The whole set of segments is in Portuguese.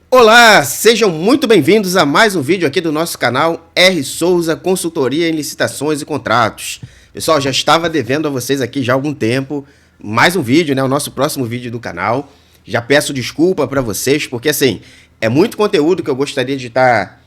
Olá, sejam muito bem-vindos a mais um vídeo aqui do nosso canal R. Souza Consultoria em Licitações e Contratos. Pessoal, já estava devendo a vocês aqui já há algum tempo mais um vídeo, né? O nosso próximo vídeo do canal. Já peço desculpa para vocês, porque assim, é muito conteúdo que eu gostaria de estar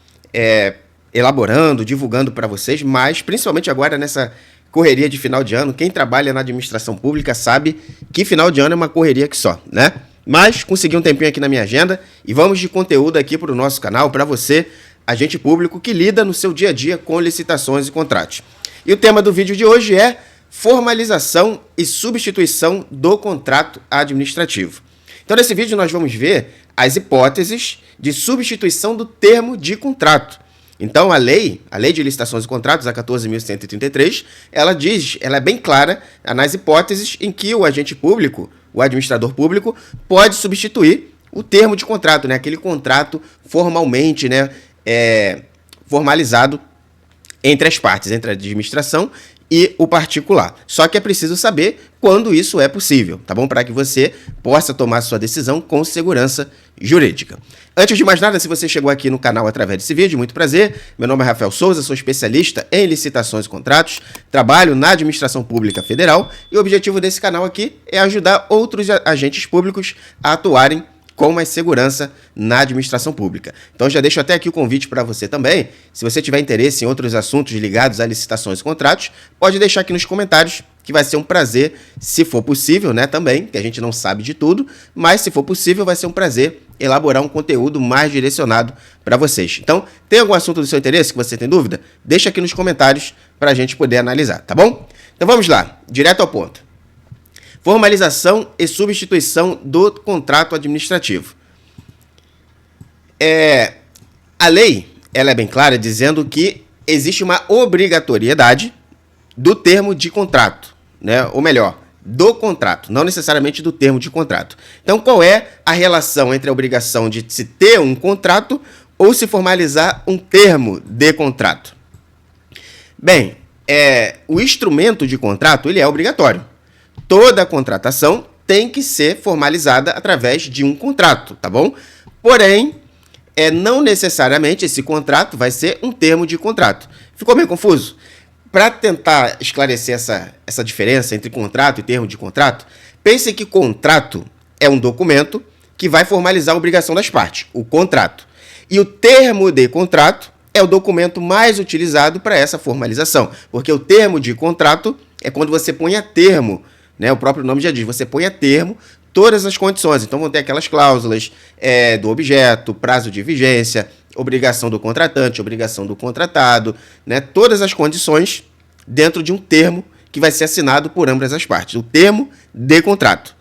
elaborando, divulgando para vocês, mas principalmente agora nessa correria de final de ano, quem trabalha na administração pública sabe que final de ano é uma correria que só, né? Mas consegui um tempinho aqui na minha agenda e vamos de conteúdo aqui para o nosso canal, para você, agente público que lida no seu dia a dia com licitações e contratos. E o tema do vídeo de hoje é formalização e substituição do contrato administrativo. Então nesse vídeo nós vamos ver as hipóteses de substituição do termo de contrato. Então a lei de licitações e contratos, a 14.133, ela é bem clara nas hipóteses em que o agente público, o administrador público, pode substituir o termo de contrato, né? Aquele contrato formalmente, né, formalizado entre as partes, entre a administração e o particular. Só que é preciso saber quando isso é possível, tá bom? Para que você possa tomar sua decisão com segurança jurídica. Antes de mais nada, se você chegou aqui no canal através desse vídeo, muito prazer. Meu nome é Rafael Souza, sou especialista em licitações e contratos, trabalho na administração pública federal e o objetivo desse canal aqui é ajudar outros agentes públicos a atuarem com mais segurança na administração pública. Então já deixo até aqui o convite para você também. Se você tiver interesse em outros assuntos ligados a licitações e contratos, pode deixar aqui nos comentários, que vai ser um prazer, se for possível, né, também, que a gente não sabe de tudo, mas se for possível vai ser um prazer elaborar um conteúdo mais direcionado para vocês. Então, tem algum assunto do seu interesse que você tem dúvida? Deixa aqui nos comentários para a gente poder analisar, tá bom? Então vamos lá, direto ao ponto. Formalização e substituição do contrato administrativo. A lei ela é bem clara dizendo que existe uma obrigatoriedade do termo de contrato, né? Ou melhor, do contrato, não necessariamente do termo de contrato. Então, qual é a relação entre a obrigação de se ter um contrato ou se formalizar um termo de contrato? Bem, o instrumento de contrato ele é obrigatório. Toda contratação tem que ser formalizada através de um contrato, tá bom? Porém, não necessariamente esse contrato vai ser um termo de contrato. Ficou meio confuso? Para tentar esclarecer essa diferença entre contrato e termo de contrato, pense que contrato é um documento que vai formalizar a obrigação das partes, o contrato. E o termo de contrato é o documento mais utilizado para essa formalização, porque o termo de contrato é quando você põe a termo, né, o próprio nome já diz, você põe a termo todas as condições. Então vão ter aquelas cláusulas do objeto, prazo de vigência, obrigação do contratante, obrigação do contratado, né, todas as condições dentro de um termo que vai ser assinado por ambas as partes, o termo de contrato.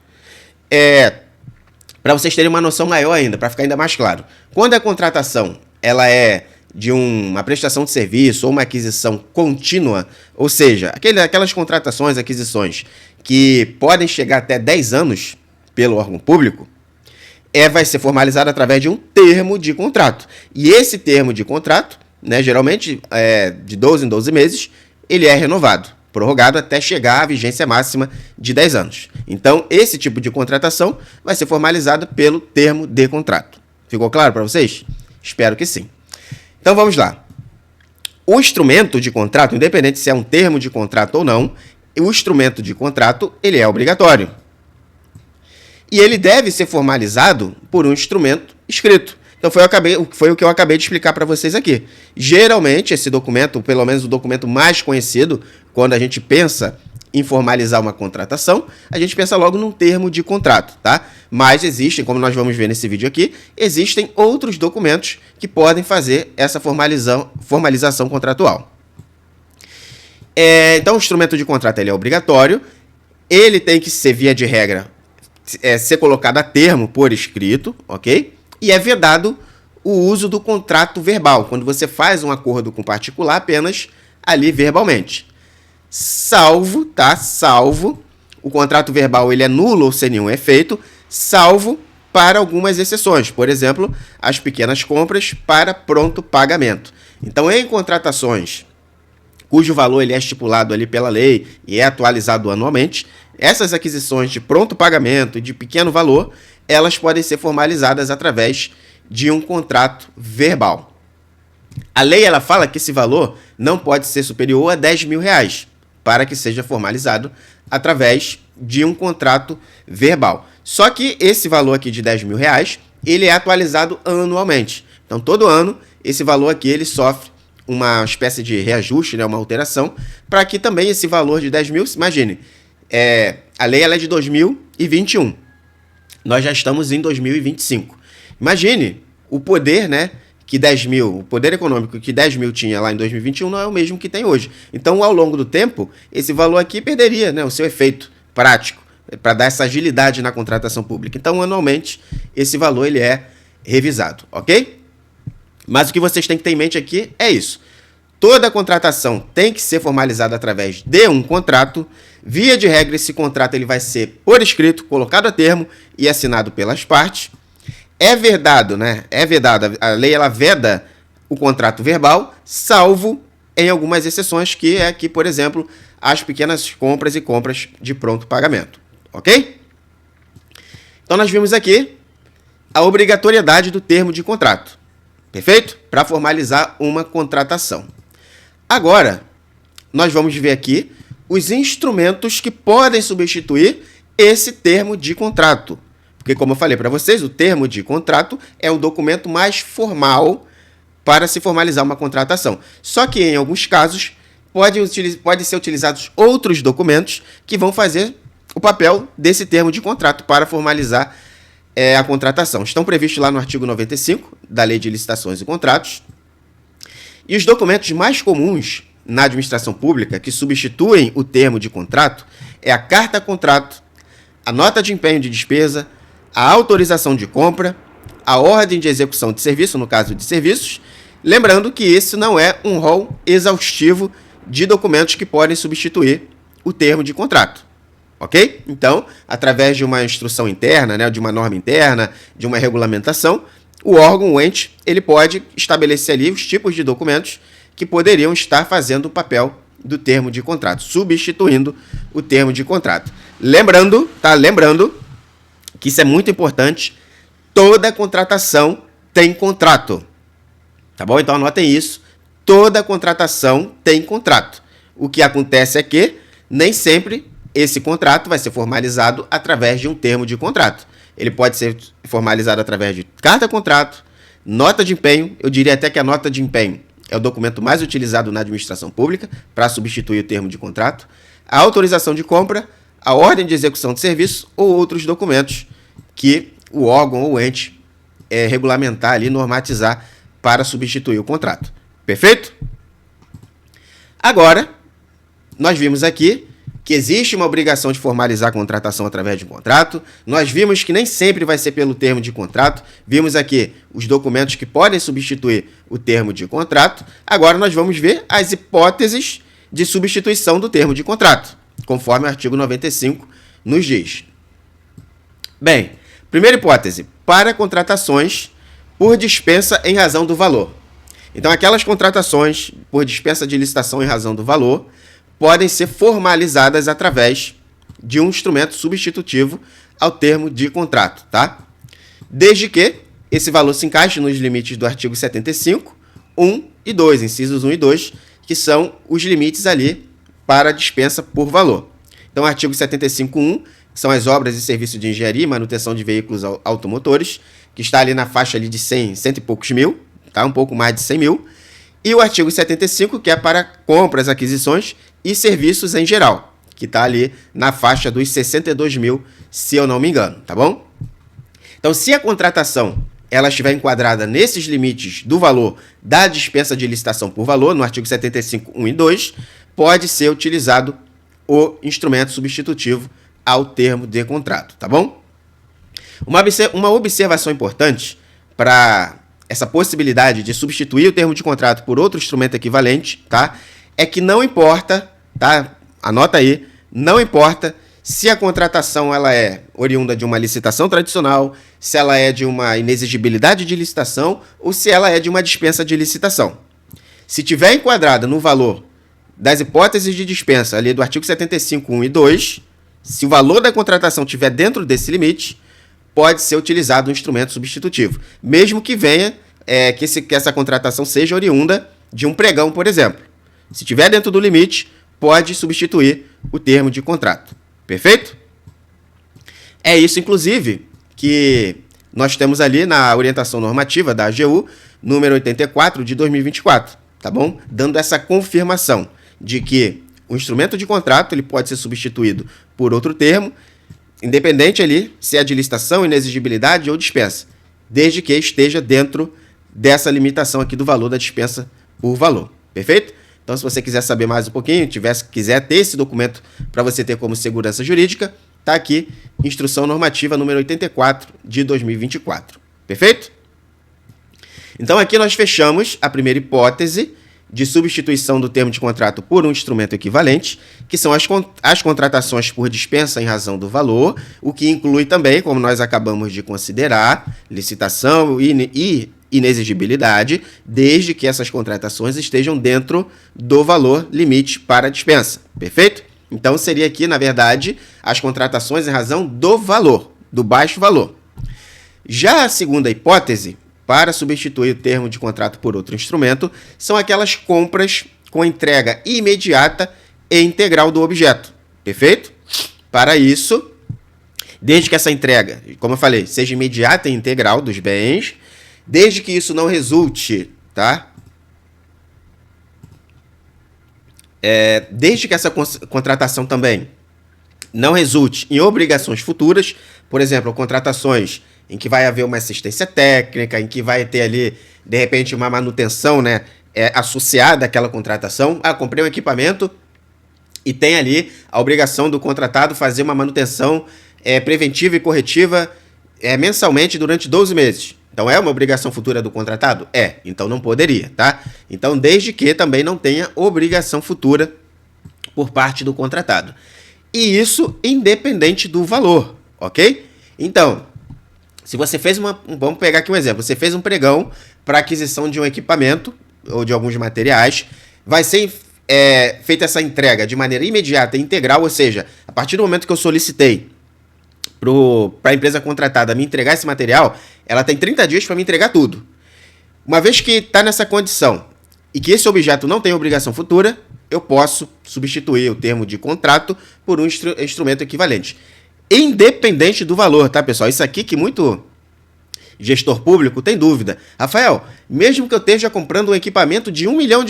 Para vocês terem uma noção maior ainda, para ficar ainda mais claro, quando a contratação ela é de uma prestação de serviço ou uma aquisição contínua, ou seja, aquelas contratações, aquisições que podem chegar até 10 anos pelo órgão público, vai ser formalizado através de um termo de contrato. E esse termo de contrato, né, geralmente de 12 em 12 meses, ele é renovado, prorrogado até chegar à vigência máxima de 10 anos. Então, esse tipo de contratação vai ser formalizado pelo termo de contrato. Ficou claro para vocês? Espero que sim. Então, vamos lá. O instrumento de contrato, independente se é um termo de contrato ou não, o instrumento de contrato ele é obrigatório. E ele deve ser formalizado por um instrumento escrito. Então foi o que eu acabei de explicar para vocês aqui. Geralmente esse documento, pelo menos o documento mais conhecido, quando a gente pensa em formalizar uma contratação, a gente pensa logo num termo de contrato, tá? Mas existem, como nós vamos ver nesse vídeo aqui, existem outros documentos que podem fazer essa formalização contratual. Então, o instrumento de contrato ele é obrigatório, ele tem que ser, via de regra, ser colocado a termo por escrito, ok? E é vedado o uso do contrato verbal, quando você faz um acordo com particular apenas ali verbalmente. Salvo, o contrato verbal ele é nulo ou sem nenhum efeito, salvo para algumas exceções, por exemplo, as pequenas compras para pronto pagamento. Então, em contratações cujo valor ele é estipulado ali pela lei e é atualizado anualmente, essas aquisições de pronto pagamento e de pequeno valor, elas podem ser formalizadas através de um contrato verbal. A lei ela fala que esse valor não pode ser superior a R$10.000 para que seja formalizado através de um contrato verbal. Só que esse valor aqui de R$10.000 ele é atualizado anualmente. Então, todo ano, esse valor aqui ele sofre uma espécie de reajuste, né, uma alteração, para que também esse valor de R$10.000, imagine, a lei ela é de 2021. Nós já estamos em 2025. Imagine o poder, né, que 10.000, o poder econômico que 10.000 tinha lá em 2021 não é o mesmo que tem hoje. Então, ao longo do tempo, esse valor aqui perderia, né, o seu efeito prático, para dar essa agilidade na contratação pública. Então, anualmente, esse valor ele é revisado, ok? Mas o que vocês têm que ter em mente aqui é isso. Toda contratação tem que ser formalizada através de um contrato. Via de regra, esse contrato ele vai ser por escrito, colocado a termo e assinado pelas partes. É vedado, né? É vedado. A lei ela veda o contrato verbal, salvo em algumas exceções, que é aqui, por exemplo, as pequenas compras e compras de pronto pagamento. Ok? Então, nós vimos aqui a obrigatoriedade do termo de contrato. Perfeito? Para formalizar uma contratação. Agora, nós vamos ver aqui os instrumentos que podem substituir esse termo de contrato. Porque, como eu falei para vocês, o termo de contrato é o documento mais formal para se formalizar uma contratação. Só que, em alguns casos, pode ser utilizados outros documentos que vão fazer o papel desse termo de contrato para formalizar a contratação. Estão previstos lá no artigo 95 da Lei de Licitações e Contratos. E os documentos mais comuns na administração pública que substituem o termo de contrato é a carta-contrato, a nota de empenho de despesa, a autorização de compra, a ordem de execução de serviço, no caso de serviços, lembrando que esse não é um rol exaustivo de documentos que podem substituir o termo de contrato. Ok? Então, através de uma instrução interna, né, de uma norma interna, de uma regulamentação, o órgão, o ente, ele pode estabelecer ali os tipos de documentos que poderiam estar fazendo o papel do termo de contrato, substituindo o termo de contrato. Lembrando que isso é muito importante, toda contratação tem contrato. Tá bom? Então anotem isso, toda contratação tem contrato. O que acontece é que nem sempre esse contrato vai ser formalizado através de um termo de contrato. Ele pode ser formalizado através de carta-contrato, nota de empenho. Eu diria até que a nota de empenho é o documento mais utilizado na administração pública para substituir o termo de contrato, a autorização de compra, a ordem de execução de serviço ou outros documentos que o órgão ou ente regulamentar ali, normatizar para substituir o contrato. Perfeito? Agora, nós vimos aqui que existe uma obrigação de formalizar a contratação através de um contrato. Nós vimos que nem sempre vai ser pelo termo de contrato. Vimos aqui os documentos que podem substituir o termo de contrato. Agora nós vamos ver as hipóteses de substituição do termo de contrato, conforme o artigo 95 nos diz. Bem, primeira hipótese, para contratações por dispensa em razão do valor. Então, aquelas contratações por dispensa de licitação em razão do valor podem ser formalizadas através de um instrumento substitutivo ao termo de contrato, tá? Desde que esse valor se encaixe nos limites do artigo 75, 1 e 2, incisos 1 e 2, que são os limites ali para a dispensa por valor. Então, artigo 75.1 são as obras e serviços de engenharia e manutenção de veículos automotores, que está ali na faixa ali de 100 e poucos mil, tá? Um pouco mais de 100 mil. E o artigo 75, que é para compras, aquisições e serviços em geral, que está ali na faixa dos 62 mil, se eu não me engano, tá bom? Então, se a contratação ela estiver enquadrada nesses limites do valor da dispensa de licitação por valor, no artigo 75, 1 e 2, pode ser utilizado o instrumento substitutivo ao termo de contrato, tá bom? Uma observação importante para essa possibilidade de substituir o termo de contrato por outro instrumento equivalente, tá? É que não importa, tá? Anota aí, não importa se a contratação ela é oriunda de uma licitação tradicional, se ela é de uma inexigibilidade de licitação ou se ela é de uma dispensa de licitação. Se tiver enquadrada no valor das hipóteses de dispensa ali do artigo 75, 1 e 2, se o valor da contratação estiver dentro desse limite, pode ser utilizado um instrumento substitutivo, mesmo que venha que essa contratação seja oriunda de um pregão, por exemplo. Se estiver dentro do limite, pode substituir o termo de contrato. Perfeito? É isso, inclusive, que nós temos ali na orientação normativa da AGU, número 84 de 2024, tá bom? Dando essa confirmação de que o instrumento de contrato ele pode ser substituído por outro termo, independente ali se é de licitação, inexigibilidade ou dispensa, desde que esteja dentro dessa limitação aqui do valor da dispensa por valor. Perfeito? Então, se você quiser saber mais um pouquinho, quiser ter esse documento para você ter como segurança jurídica, está aqui, Instrução Normativa número 84 de 2024. Perfeito? Então, aqui nós fechamos a primeira hipótese de substituição do termo de contrato por um instrumento equivalente, que são as contratações por dispensa em razão do valor, o que inclui também, como nós acabamos de considerar, licitação e inexigibilidade, desde que essas contratações estejam dentro do valor limite para a dispensa. Perfeito? Então, seria aqui, na verdade, as contratações em razão do valor, do baixo valor. Já a segunda hipótese, para substituir o termo de contrato por outro instrumento, são aquelas compras com entrega imediata e integral do objeto. Perfeito? Para isso, desde que essa entrega, como eu falei, seja imediata e integral dos bens, desde que isso não resulte, tá? Desde que essa contratação também não resulte em obrigações futuras, por exemplo, contratações em que vai haver uma assistência técnica, em que vai ter ali, de repente, uma manutenção, né, associada àquela contratação. Comprei um equipamento e tem ali a obrigação do contratado fazer uma manutenção preventiva e corretiva mensalmente durante 12 meses. Então, é uma obrigação futura do contratado? Então não poderia, tá? Então, desde que também não tenha obrigação futura por parte do contratado. E isso independente do valor, ok? Então, se você fez vamos pegar aqui um exemplo. Você fez um pregão para aquisição de um equipamento ou de alguns materiais. Vai ser feita essa entrega de maneira imediata e integral, ou seja, a partir do momento que eu solicitei para a empresa contratada me entregar esse material, ela tem 30 dias para me entregar tudo. Uma vez que está nessa condição e que esse objeto não tem obrigação futura, eu posso substituir o termo de contrato por um instrumento equivalente. Independente do valor, tá, pessoal? Isso aqui que muito gestor público tem dúvida. Rafael, mesmo que eu esteja comprando um equipamento de R$1 milhão,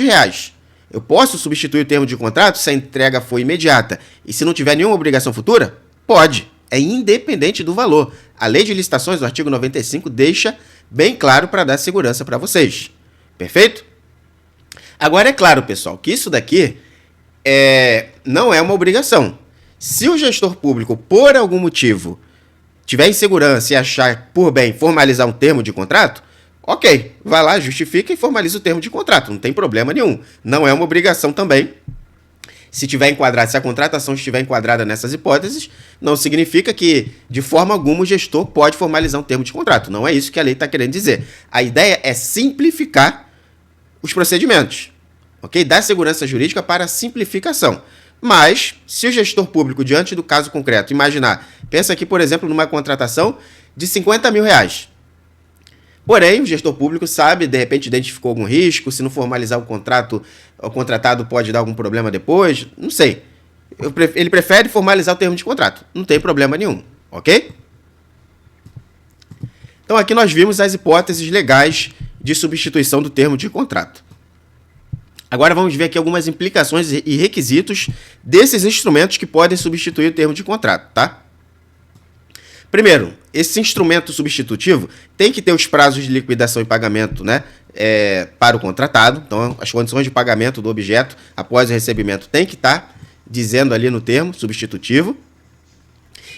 eu posso substituir o termo de contrato se a entrega for imediata e se não tiver nenhuma obrigação futura? Pode. É independente do valor. A Lei de Licitações, do artigo 95, deixa bem claro para dar segurança para vocês. Perfeito? Agora, é claro, pessoal, que isso daqui não é uma obrigação. Se o gestor público, por algum motivo, tiver insegurança e achar por bem formalizar um termo de contrato, ok, vai lá, justifica e formaliza o termo de contrato, não tem problema nenhum. Não é uma obrigação também. Se a contratação estiver enquadrada nessas hipóteses, não significa que, de forma alguma, o gestor pode formalizar um termo de contrato. Não é isso que a lei está querendo dizer. A ideia é simplificar os procedimentos, ok? Dar segurança jurídica para a simplificação. Mas, se o gestor público, diante do caso concreto, pensa aqui, por exemplo, numa contratação de R$50 mil. Porém, o gestor público sabe, de repente identificou algum risco, se não formalizar o contrato, o contratado pode dar algum problema depois, não sei. Ele prefere formalizar o termo de contrato, não tem problema nenhum, ok? Então aqui nós vimos as hipóteses legais de substituição do termo de contrato. Agora vamos ver aqui algumas implicações e requisitos desses instrumentos que podem substituir o termo de contrato, tá? Primeiro, esse instrumento substitutivo tem que ter os prazos de liquidação e pagamento, né, para o contratado. Então, as condições de pagamento do objeto após o recebimento tem que estar dizendo ali no termo substitutivo.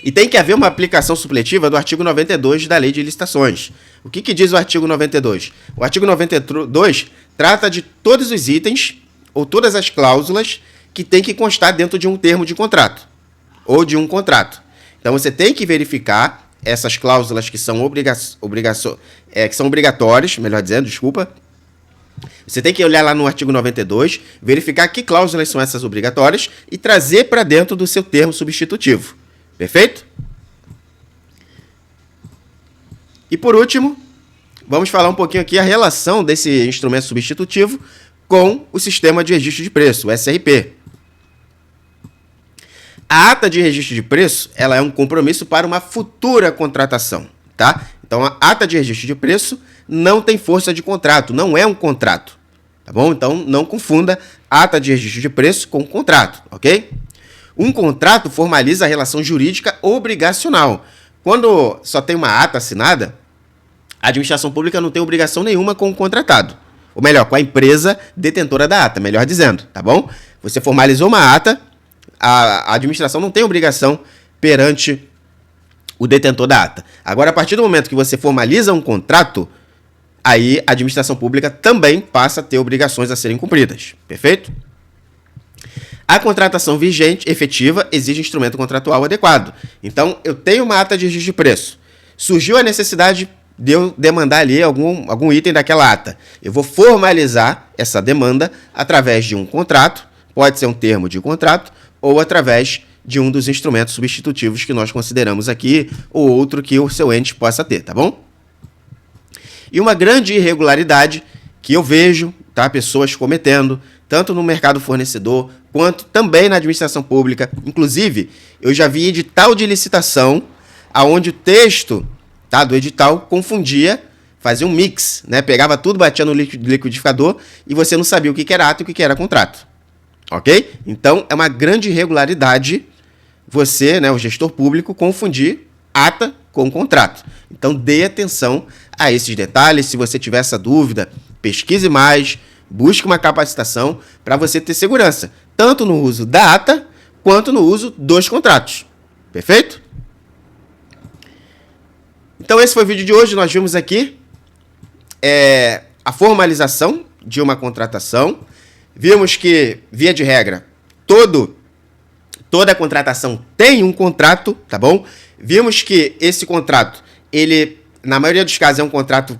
E tem que haver uma aplicação supletiva do artigo 92 da Lei de Licitações. O que diz o artigo 92? O artigo 92 trata de todos os itens ou todas as cláusulas que tem que constar dentro de um termo de contrato ou de um contrato. Então, você tem que verificar essas cláusulas que são obrigatórias, melhor dizendo, desculpa. Você tem que olhar lá no artigo 92, verificar que cláusulas são essas obrigatórias e trazer para dentro do seu termo substitutivo. Perfeito? E por último, vamos falar um pouquinho aqui a relação desse instrumento substitutivo com o sistema de registro de preço, o SRP. A ata de registro de preço, ela é um compromisso para uma futura contratação, tá? Então, a ata de registro de preço não tem força de contrato, não é um contrato, tá bom? Então, não confunda ata de registro de preço com contrato, ok? Um contrato formaliza a relação jurídica obrigacional. Quando só tem uma ata assinada, a administração pública não tem obrigação nenhuma com o contratado. Ou melhor, com a empresa detentora da ata, melhor dizendo, tá bom? Você formalizou uma ata, a administração não tem obrigação perante o detentor da ata. Agora, a partir do momento que você formaliza um contrato, aí a administração pública também passa a ter obrigações a serem cumpridas. Perfeito? A contratação vigente, efetiva, exige instrumento contratual adequado. Então, eu tenho uma ata de registro de preço. Surgiu a necessidade de eu demandar ali algum item daquela ata. Eu vou formalizar essa demanda através de um contrato, pode ser um termo de contrato, ou através de um dos instrumentos substitutivos que nós consideramos aqui, ou outro que o seu ente possa ter, tá bom? E uma grande irregularidade que eu vejo, tá, pessoas cometendo, tanto no mercado fornecedor, quanto também na administração pública. Inclusive, eu já vi edital de licitação, onde o texto, tá, do edital confundia, fazia um mix, né? Pegava tudo, batia no liquidificador e você não sabia o que era ata e o que era contrato. Ok? Então, é uma grande irregularidade você, né, o gestor público, confundir ata com contrato. Então, dê atenção a esses detalhes. Se você tiver essa dúvida, pesquise mais, busque uma capacitação para você ter segurança, tanto no uso da ata, quanto no uso dos contratos. Perfeito? Então, esse foi o vídeo de hoje. Nós vimos aqui a formalização de uma contratação. Vimos que, via de regra, toda contratação tem um contrato, tá bom? Vimos que esse contrato, ele, na maioria dos casos, é um contrato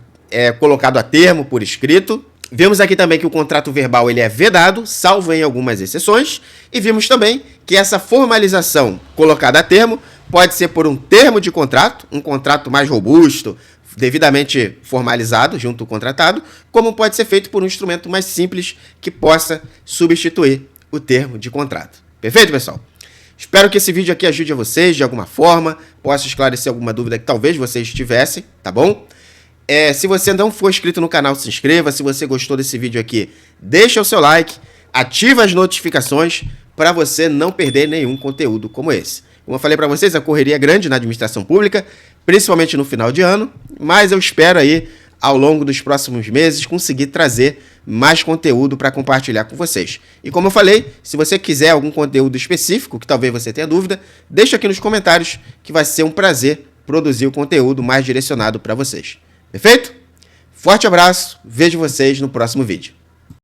colocado a termo, por escrito. Vimos aqui também que o contrato verbal ele é vedado, salvo em algumas exceções. E vimos também que essa formalização colocada a termo pode ser por um termo de contrato, um contrato mais robusto, devidamente formalizado junto ao contratado, como pode ser feito por um instrumento mais simples que possa substituir o termo de contrato. Perfeito, pessoal? Espero que esse vídeo aqui ajude a vocês de alguma forma, possa esclarecer alguma dúvida que talvez vocês tivessem, tá bom? Se você não for inscrito no canal, se inscreva. Se você gostou desse vídeo aqui, deixa o seu like, ativa as notificações para você não perder nenhum conteúdo como esse. Como eu falei para vocês, a correria é grande na administração pública, principalmente no final de ano, mas eu espero aí, ao longo dos próximos meses, conseguir trazer mais conteúdo para compartilhar com vocês. E como eu falei, se você quiser algum conteúdo específico, que talvez você tenha dúvida, deixa aqui nos comentários, que vai ser um prazer produzir o conteúdo mais direcionado para vocês. Perfeito? Forte abraço, vejo vocês no próximo vídeo.